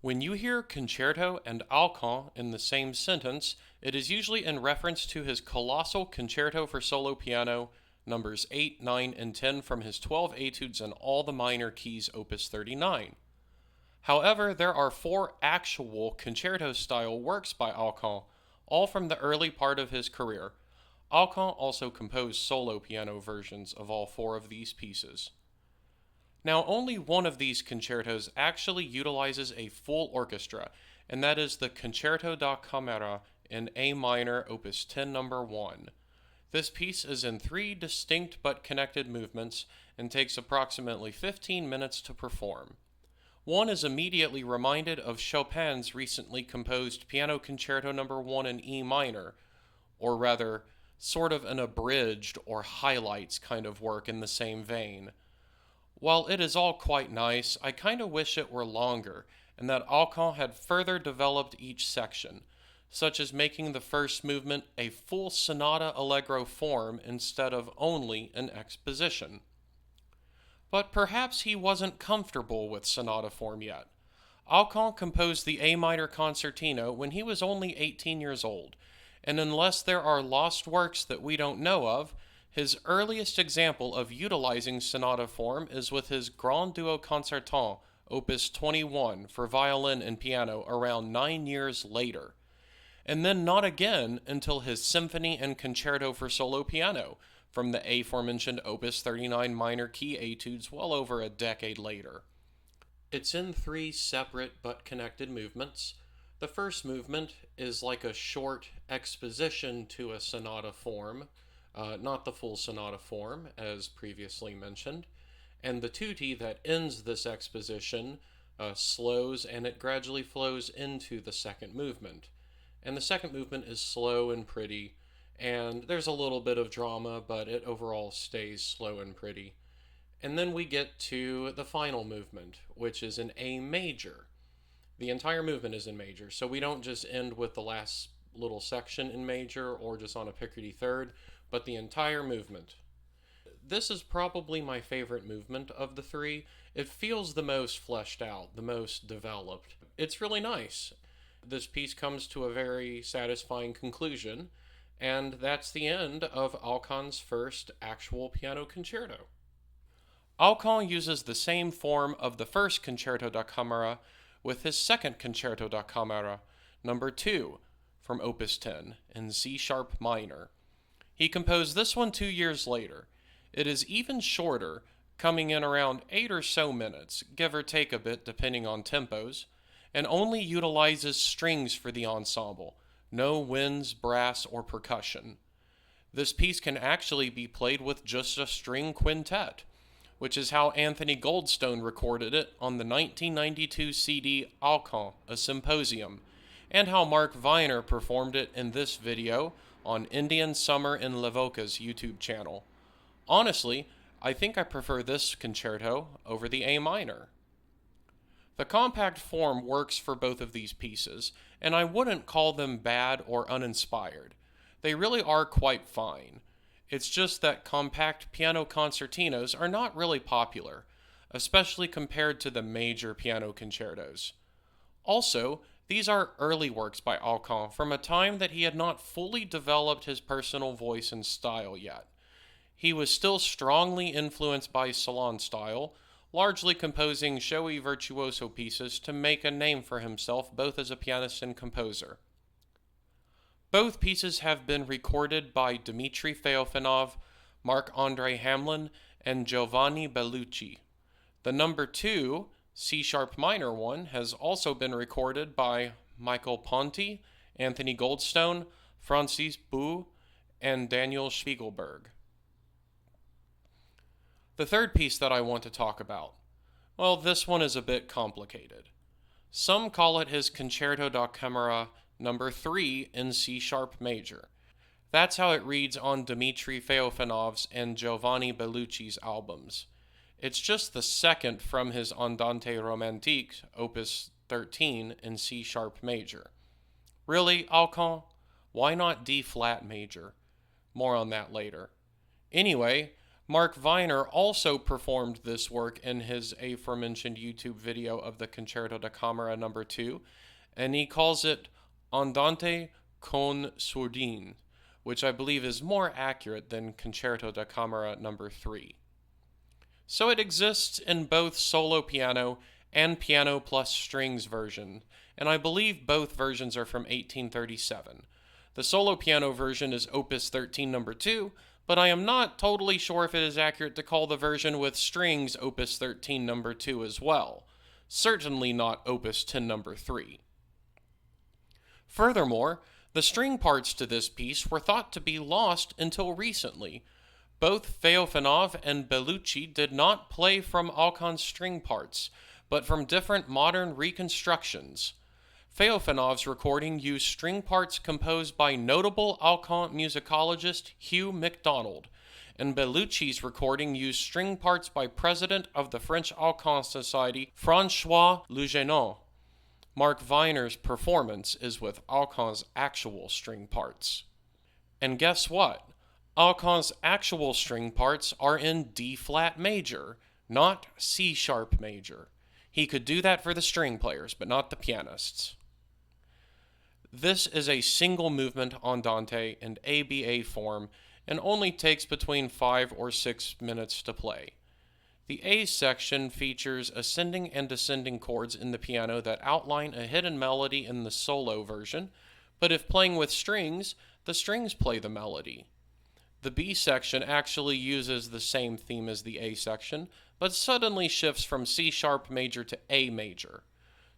When you hear concerto and Alkan in the same sentence, it is usually in reference to his colossal concerto for solo piano, numbers 8, 9, and 10 from his 12 etudes in all the minor keys, opus 39. However, there are four actual concerto-style works by Alkan, all from the early part of his career. Alkan also composed solo piano versions of all four of these pieces. Now, only one of these concertos actually utilizes a full orchestra, and that is the Concerto da Camera in A minor, opus 10, number 1. This piece is in three distinct but connected movements and takes approximately 15 minutes to perform. One is immediately reminded of Chopin's recently composed Piano Concerto No. 1 in E minor, or rather, sort of an abridged or highlights kind of work in the same vein. While it is all quite nice, I kinda wish it were longer, and that Alkan had further developed each section, such as making the first movement a full sonata allegro form instead of only an exposition. But perhaps he wasn't comfortable with sonata form yet. Alkan composed the A minor concertino when he was only 18 years old, and unless there are lost works that we don't know of, his earliest example of utilizing sonata form is with his Grand Duo Concertant, opus 21, for violin and piano around 9 years later, and then not again until his Symphony and Concerto for solo piano, from the aforementioned opus 39 minor key etudes well over a decade later. It's in three separate but connected movements. The first movement is like a short exposition to a sonata form, not the full sonata form, as previously mentioned, and the tutti that ends this exposition slows and it gradually flows into the second movement. And the second movement is slow and pretty, and there's a little bit of drama, but it overall stays slow and pretty. And then we get to the final movement, which is in A major. The entire movement is in major, so we don't just end with the last little section in major or just on a Picardy third, but the entire movement. This is probably my favorite movement of the three. It feels the most fleshed out, the most developed. It's really nice. This piece comes to a very satisfying conclusion, and that's the end of Alkan's first actual piano concerto. Alkan uses the same form of the first Concerto da Camera with his second Concerto da Camera, number 2, from opus 10, in C sharp minor. He composed this one 2 years later. It is even shorter, coming in around 8 or so minutes, give or take a bit depending on tempos, and only utilizes strings for the ensemble, no winds, brass, or percussion. This piece can actually be played with just a string quintet, which is how Anthony Goldstone recorded it on the 1992 CD Alkan, A Symposium, and how Mark Viner performed it in this video on Indian Summer in Levoca's YouTube channel. Honestly, I think I prefer this concerto over the A minor. The compact form works for both of these pieces, and I wouldn't call them bad or uninspired. They really are quite fine. It's just that compact piano concertinos are not really popular, especially compared to the major piano concertos. Also, these are early works by Alkan from a time that he had not fully developed his personal voice and style yet. He was still strongly influenced by salon style, largely composing showy virtuoso pieces to make a name for himself both as a pianist and composer. Both pieces have been recorded by Dmitri Feofanov, Marc-Andre Hamelin, and Giovanni Bellucci. The number 2, C sharp minor one, has also been recorded by Michael Ponti, Anthony Goldstone, Francis Bou, and Daniel Spiegelberg. The third piece that I want to talk about, well, this one is a bit complicated. Some call it his Concerto da Camera number 3 in C sharp major. That's how it reads on Dmitri Feofanov's and Giovanni Bellucci's albums. It's just the second from his Andante Romantique, opus 13, in C sharp major. Really, Alkan? Why not D flat major? More on that later. Anyway, Mark Viner also performed this work in his aforementioned YouTube video of the Concerto da Camera No. 2, and he calls it Andante con Sourdines, which I believe is more accurate than Concerto da Camera No. 3. So it exists in both solo piano and piano plus strings version, and I believe both versions are from 1837. The solo piano version is Opus 13 No. 2, but I am not totally sure if it is accurate to call the version with strings Opus 13 No. 2 as well. Certainly not Opus 10 No. 3. Furthermore, the string parts to this piece were thought to be lost until recently. Both Feofanov and Bellucci did not play from Alkan's string parts, but from different modern reconstructions. Feofanov's recording used string parts composed by notable Alkan musicologist Hugh MacDonald, and Bellucci's recording used string parts by president of the French Alkan Society, François Lugenon. Mark Viner's performance is with Alkan's actual string parts. And guess what? Alkan's actual string parts are in D-flat major, not C-sharp major. He could do that for the string players, but not the pianists. This is a single movement andante in ABA form and only takes between 5 or 6 minutes to play. The A section features ascending and descending chords in the piano that outline a hidden melody in the solo version, but if playing with strings, the strings play the melody. The B section actually uses the same theme as the A section, but suddenly shifts from C-sharp major to A major.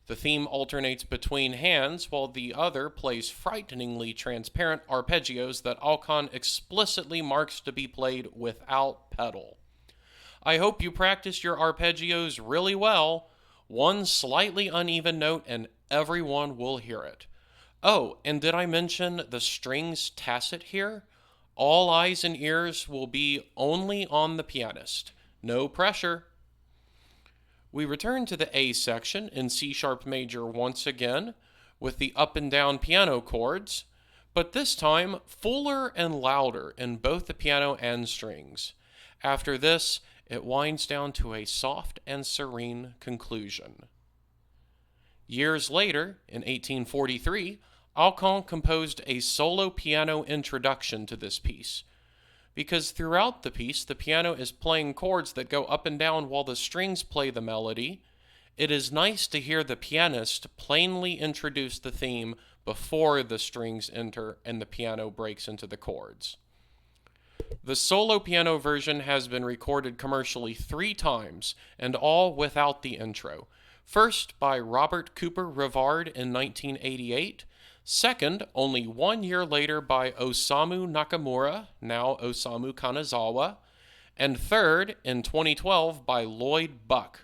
The theme alternates between hands, while the other plays frighteningly transparent arpeggios that Alkan explicitly marks to be played without pedal. I hope you practiced your arpeggios really well. One slightly uneven note and everyone will hear it. Oh, and did I mention the strings tacit here? All eyes and ears will be only on the pianist. No pressure. We return to the A section in C-sharp major once again, with the up and down piano chords, but this time fuller and louder in both the piano and strings. After this, it winds down to a soft and serene conclusion. Years later, in 1843, Alkan composed a solo piano introduction to this piece. Because throughout the piece, the piano is playing chords that go up and down while the strings play the melody, it is nice to hear the pianist plainly introduce the theme before the strings enter and the piano breaks into the chords. The solo piano version has been recorded commercially 3 times, and all without the intro. First by Robert Cooper Rivard in 1988, second, only 1 year later by Osamu Nakamura, now Osamu Kanazawa, and third, in 2012, by Lloyd Buck.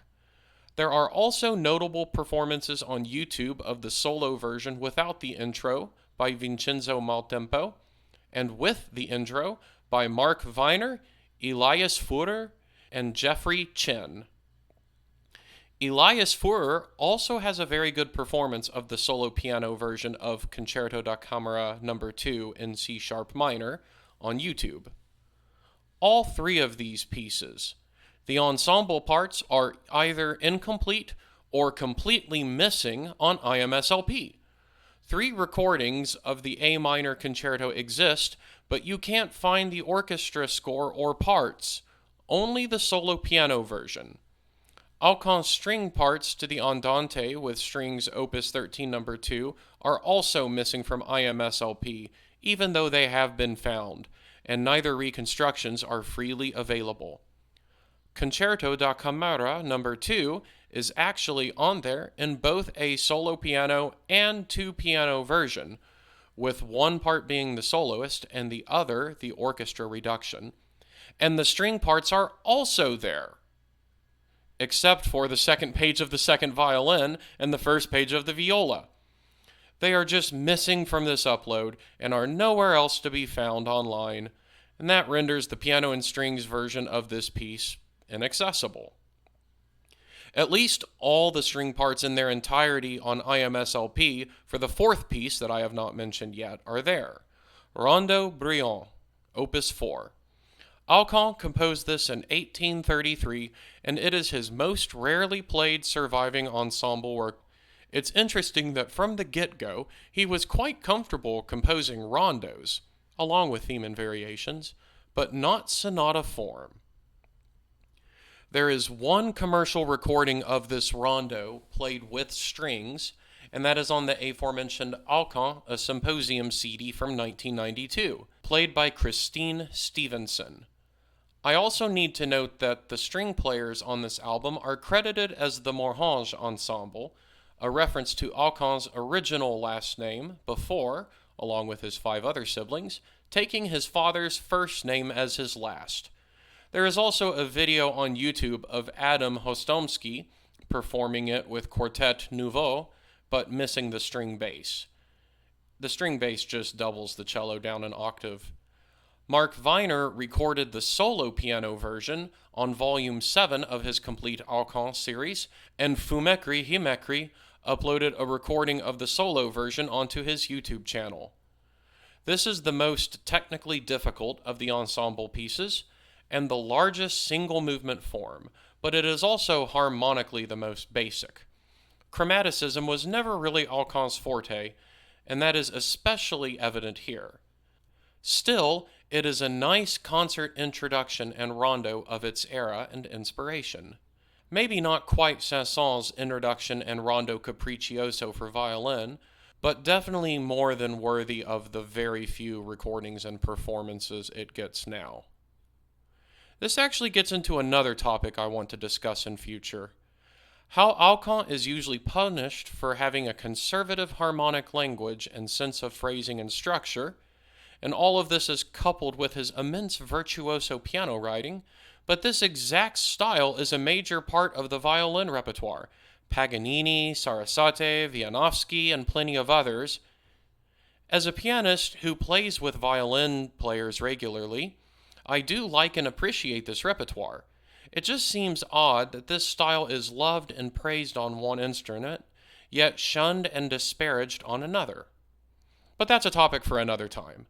There are also notable performances on YouTube of the solo version without the intro by Vincenzo Maltempo, and with the intro by Mark Viner, Elias Führer, and Jeffrey Chen. Elias Führer also has a very good performance of the solo piano version of Concerto da Camera No. 2 in C-sharp minor on YouTube. All 3 of these pieces, the ensemble parts are either incomplete or completely missing on IMSLP. 3 recordings of the A minor concerto exist, but you can't find the orchestra score or parts, only the solo piano version. Alkan's string parts to the Andante with strings Opus 13 No. 2 are also missing from IMSLP, even though they have been found, and neither reconstructions are freely available. Concerto da Camera No. 2 is actually on there in both a solo piano and 2-piano version, with one part being the soloist and the other the orchestra reduction, and the string parts are also there, except for the second page of the second violin and the first page of the viola. They are just missing from this upload and are nowhere else to be found online, and that renders the piano and strings version of this piece inaccessible. At least all the string parts in their entirety on IMSLP for the 4th piece that I have not mentioned yet are there. Rondo Brillant, Opus 4. Alkan composed this in 1833, and it is his most rarely played surviving ensemble work. It's interesting that from the get-go, he was quite comfortable composing rondos, along with theme and variations, but not sonata form. There is one commercial recording of this rondo played with strings, and that is on the aforementioned Alkan, a Symposium CD from 1992, played by Christine Stevenson. I also need to note that the string players on this album are credited as the Morhange Ensemble, a reference to Alkan's original last name before, along with his 5 other siblings, taking his father's first name as his last. There is also a video on YouTube of Adam Hostomsky performing it with Quartet Nouveau, but missing the string bass. The string bass just doubles the cello down an octave. Mark Viner recorded the solo piano version on Volume 7 of his complete Alkan series, and Fumekri Himekri uploaded a recording of the solo version onto his YouTube channel. This is the most technically difficult of the ensemble pieces, and the largest single movement form, but it is also harmonically the most basic. Chromaticism was never really Alkan's forte, and that is especially evident here. Still, it is a nice concert introduction and rondo of its era and inspiration. Maybe not quite Saint-Saëns' introduction and rondo capriccioso for violin, but definitely more than worthy of the very few recordings and performances it gets now. This actually gets into another topic I want to discuss in future. How Alkan is usually punished for having a conservative harmonic language and sense of phrasing and structure, and all of this is coupled with his immense virtuoso piano writing, but this exact style is a major part of the violin repertoire. Paganini, Sarasate, Vianovsky, and plenty of others. As a pianist who plays with violin players regularly, I do like and appreciate this repertoire. It just seems odd that this style is loved and praised on one instrument, yet shunned and disparaged on another. But that's a topic for another time.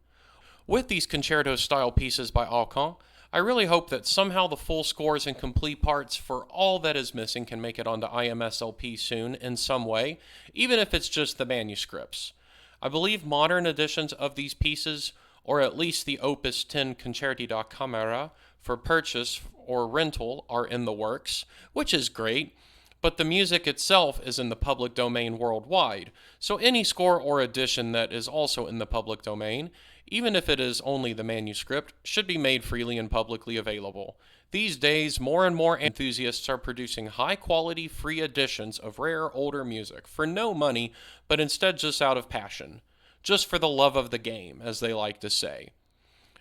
With these concerto-style pieces by Alkan, I really hope that somehow the full scores and complete parts for all that is missing can make it onto IMSLP soon in some way, even if it's just the manuscripts. I believe modern editions of these pieces, or at least the Opus 10 Concerti da Camera, for purchase or rental are in the works, which is great, but the music itself is in the public domain worldwide, so any score or edition that is also in the public domain, even if it is only the manuscript, should be made freely and publicly available. These days, more and more enthusiasts are producing high-quality free editions of rare older music for no money, but instead just out of passion. Just for the love of the game, as they like to say.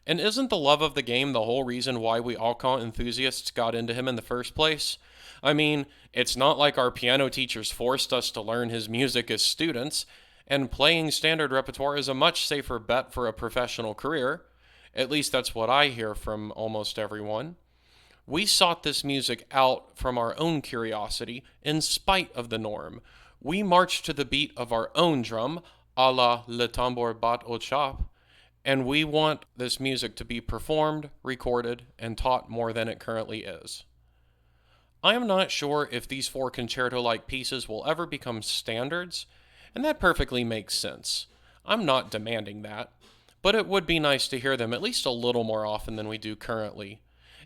And isn't the love of the game the whole reason why we Alkan enthusiasts got into him in the first place? I mean, it's not like our piano teachers forced us to learn his music as students, and playing standard repertoire is a much safer bet for a professional career. At least that's what I hear from almost everyone. We sought this music out from our own curiosity, in spite of the norm. We marched to the beat of our own drum, a la Le Tambour Bat au Chap, and we want this music to be performed, recorded, and taught more than it currently is. I am not sure if these 4 concerto-like pieces will ever become standards, and that perfectly makes sense. I'm not demanding that, but it would be nice to hear them at least a little more often than we do currently.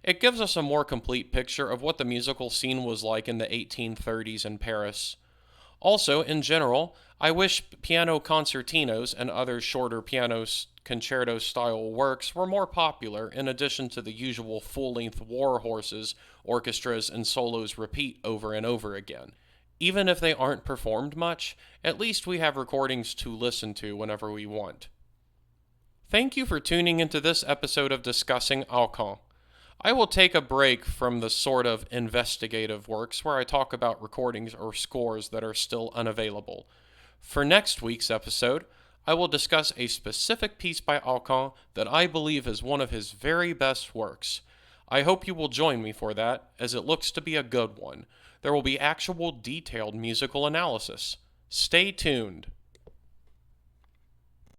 It gives us a more complete picture of what the musical scene was like in the 1830s in Paris. Also, in general, I wish piano concertinos and other shorter piano concerto-style works were more popular in addition to the usual full-length war horses, orchestras, and solos repeat over and over again. Even if they aren't performed much, at least we have recordings to listen to whenever we want. Thank you for tuning into this episode of Discussing Alkan. I will take a break from the sort of investigative works where I talk about recordings or scores that are still unavailable. For next week's episode, I will discuss a specific piece by Alkan that I believe is one of his very best works. I hope you will join me for that, as it looks to be a good one. There will be actual detailed musical analysis. Stay tuned.